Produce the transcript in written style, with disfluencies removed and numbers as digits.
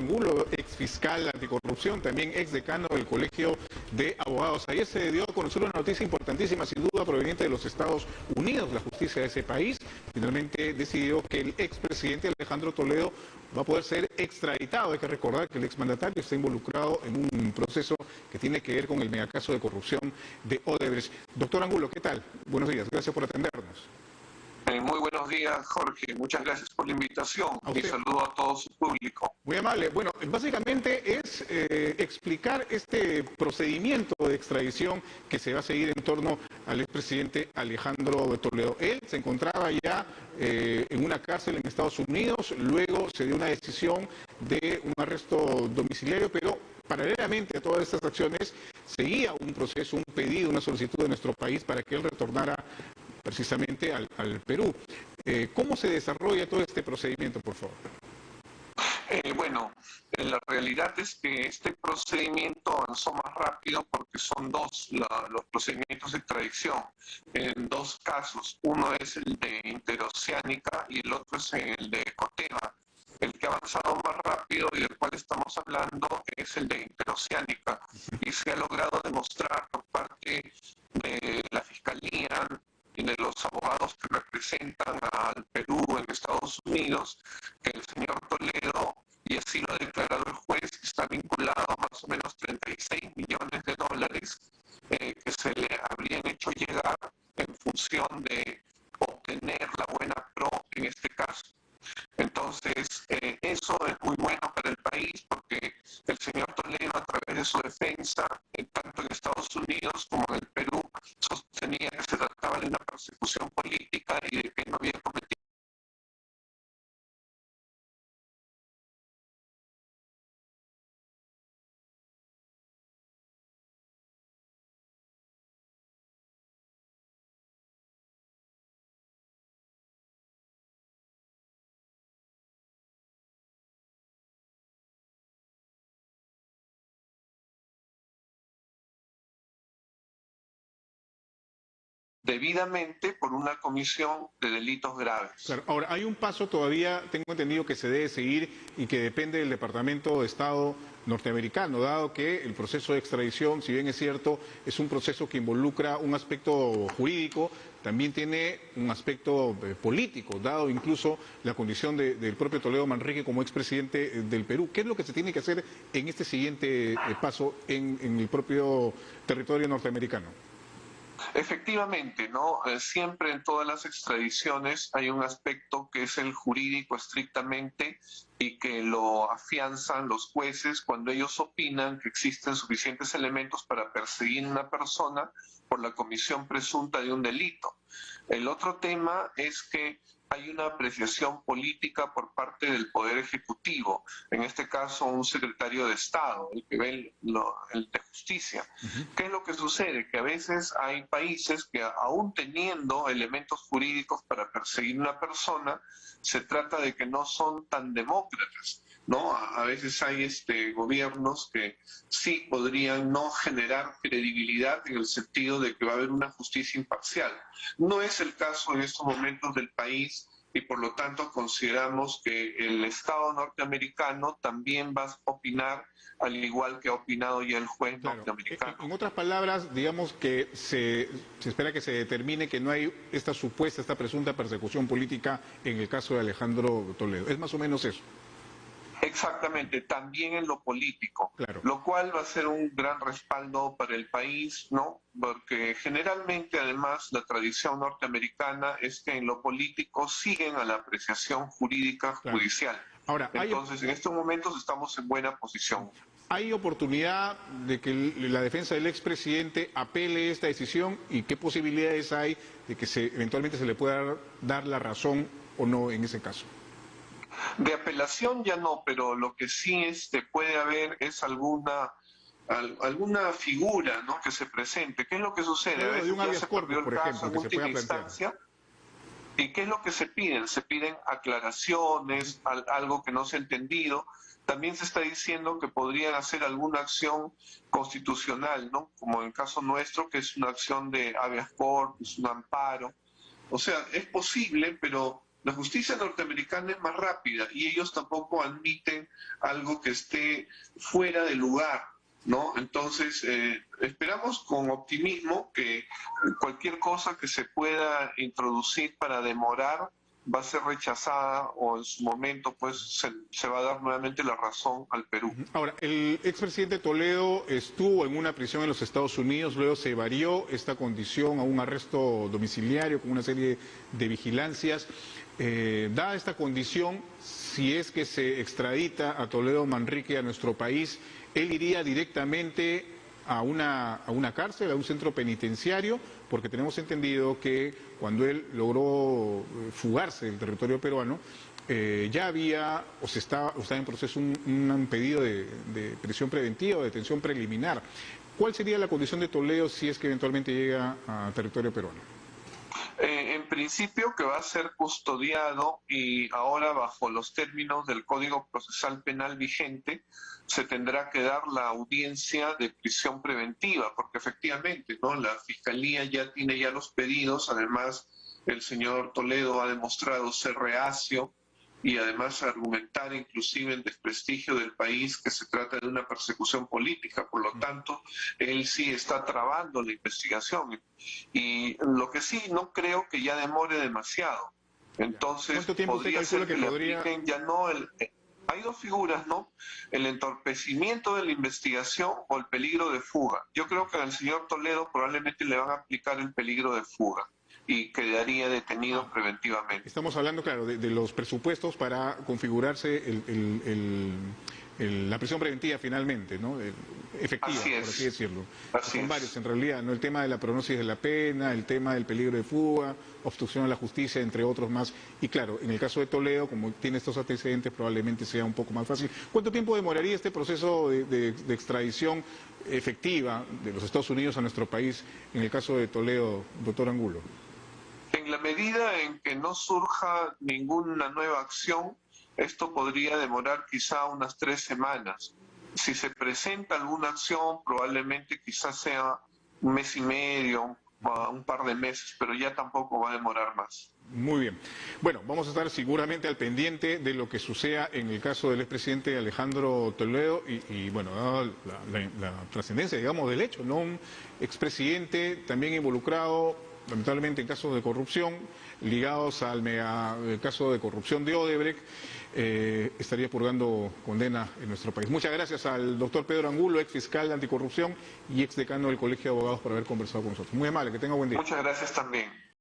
Angulo, ex fiscal anticorrupción, también ex decano del Colegio de Abogados. Ayer se dio a conocer una noticia importantísima, sin duda proveniente de los Estados Unidos. La justicia de ese país finalmente decidió que el expresidente Alejandro Toledo va a poder ser extraditado. Hay que recordar que el exmandatario está involucrado en un proceso que tiene que ver con el megacaso de corrupción de Odebrecht. Doctor Angulo, ¿qué tal? Buenos días, gracias por atendernos. Muy buenos días, Jorge. Muchas gracias por la invitación y saludo a todo su público. Muy amable. Bueno, básicamente es explicar este procedimiento de extradición que se va a seguir en torno al expresidente Alejandro Toledo. Él se encontraba ya en una cárcel en Estados Unidos, luego se dio una decisión de un arresto domiciliario, pero paralelamente a todas estas acciones seguía un proceso, un pedido, una solicitud de nuestro país para que él retornara precisamente al Perú. ¿Cómo se desarrolla todo este procedimiento, por favor? Bueno, la realidad es que este procedimiento avanzó más rápido porque son dos los procedimientos de extradición, en dos casos. Uno es el de Interoceánica y el otro es el de Coteva. El que ha avanzado más rápido y del cual estamos hablando es el de Interoceánica, y se ha logrado demostrar por parte de la Fiscalía y de los abogados que representan al Perú en Estados Unidos que el señor Toledo, y así lo ha declarado el juez, está vinculado a más o menos 36 millones de dólares que se le habrían hecho llegar en función de obtener la buena pro en este caso. Entonces, eso es muy bueno para el país porque el señor Toledo, a través de su defensa, tanto en Estados Unidos como en el Perú, sostenía que se trataba de una persecución política y de que no había cometido debidamente por una comisión de delitos graves. Claro. Ahora, hay un paso todavía, tengo entendido, que se debe seguir y que depende del Departamento de Estado norteamericano, dado que el proceso de extradición, si bien es cierto, es un proceso que involucra un aspecto jurídico, también tiene un aspecto político, dado incluso la condición del propio Toledo Manrique como expresidente del Perú. ¿Qué es lo que se tiene que hacer en este siguiente paso en el propio territorio norteamericano? Efectivamente, ¿no? Siempre en todas las extradiciones hay un aspecto que es el jurídico estrictamente y que lo afianzan los jueces cuando ellos opinan que existen suficientes elementos para perseguir a una persona por la comisión presunta de un delito. El otro tema es que hay una apreciación política por parte del Poder Ejecutivo, en este caso un secretario de Estado, el que ve el de Justicia. ¿Qué es lo que sucede? Que a veces hay países que aún teniendo elementos jurídicos para perseguir a una persona, se trata de que no son tan demócratas, ¿no? A veces hay gobiernos que sí podrían no generar credibilidad en el sentido de que va a haber una justicia imparcial. No es el caso en estos momentos del país y por lo tanto consideramos que el Estado norteamericano también va a opinar al igual que ha opinado ya el juez norteamericano. En otras palabras, digamos que se espera que se determine que no hay esta presunta persecución política en el caso de Alejandro Toledo. ¿Es más o menos eso? Exactamente, también en lo político, claro. Lo cual va a ser un gran respaldo para el país, ¿no? Porque generalmente, además, la tradición norteamericana es que en lo político siguen a la apreciación jurídica judicial. Ahora, entonces, en estos momentos estamos en buena posición. ¿Hay oportunidad de que la defensa del expresidente apele esta decisión y qué posibilidades hay de que eventualmente se le pueda dar la razón o no en ese caso? De apelación ya no, pero lo que sí puede haber es alguna figura, ¿no?, que se presente. ¿Qué es lo que sucede? A veces ya se perdió el caso en última instancia. ¿Y qué es lo que se piden? Se piden aclaraciones, algo que no se ha entendido. También se está diciendo que podrían hacer alguna acción constitucional, ¿no? Como en el caso nuestro, que es una acción de habeas corpus, un amparo. O sea, es posible, pero La justicia norteamericana es más rápida y ellos tampoco admiten algo que esté fuera de lugar, ¿no? Entonces, esperamos con optimismo que cualquier cosa que se pueda introducir para demorar va a ser rechazada o en su momento pues se va a dar nuevamente la razón al Perú. Ahora, el expresidente Toledo estuvo en una prisión en los Estados Unidos, luego se varió esta condición a un arresto domiciliario con una serie de vigilancias. Dada esta condición, si es que se extradita a Toledo Manrique a nuestro país, él iría directamente a una cárcel, a un centro penitenciario, porque tenemos entendido que cuando él logró fugarse del territorio peruano, ya había o estaba en proceso un pedido de prisión preventiva o detención preliminar. ¿Cuál sería la condición de Toledo si es que eventualmente llega a territorio peruano? En principio que va a ser custodiado y ahora bajo los términos del Código Procesal Penal vigente se tendrá que dar la audiencia de prisión preventiva, porque efectivamente, ¿no?, la Fiscalía ya tiene ya los pedidos, además el señor Toledo ha demostrado ser reacio y además argumentar inclusive el desprestigio del país, que se trata de una persecución política, por lo tanto, él sí está trabando la investigación. Y lo que sí, no creo que ya demore demasiado. Entonces, ¿cuánto tiempo podría usted calcula ser que que le podría...? apliquen ya no el... Hay dos figuras, ¿no? El entorpecimiento de la investigación o el peligro de fuga. Yo creo que al señor Toledo probablemente le van a aplicar el peligro de fuga y quedaría detenido preventivamente. Estamos hablando, claro, de los presupuestos para configurarse la prisión preventiva finalmente, ¿no? Efectiva, Así es. por así decirlo. Así Son es. varios en realidad, ¿no? El tema de la prognosis de la pena, el tema del peligro de fuga, obstrucción a la justicia, entre otros más. Y claro, en el caso de Toledo, como tiene estos antecedentes, probablemente sea un poco más fácil. ¿Cuánto tiempo demoraría este proceso de extradición efectiva de los Estados Unidos a nuestro país en el caso de Toledo, doctor Angulo? En la medida en que no surja ninguna nueva acción, esto podría demorar quizá unas 3 semanas. Si se presenta alguna acción, probablemente quizás sea un mes y medio, un par de meses, pero ya tampoco va a demorar más. Muy bien. Bueno, vamos a estar seguramente al pendiente de lo que suceda en el caso del expresidente Alejandro Toledo y bueno, la trascendencia, digamos, del hecho, ¿no? Un expresidente también involucrado, lamentablemente, en casos de corrupción, ligados al caso de corrupción de Odebrecht, estaría purgando condena en nuestro país. Muchas gracias al doctor Pedro Angulo, ex fiscal de anticorrupción y ex decano del Colegio de Abogados, por haber conversado con nosotros. Muy amable, que tenga buen día. Muchas gracias también.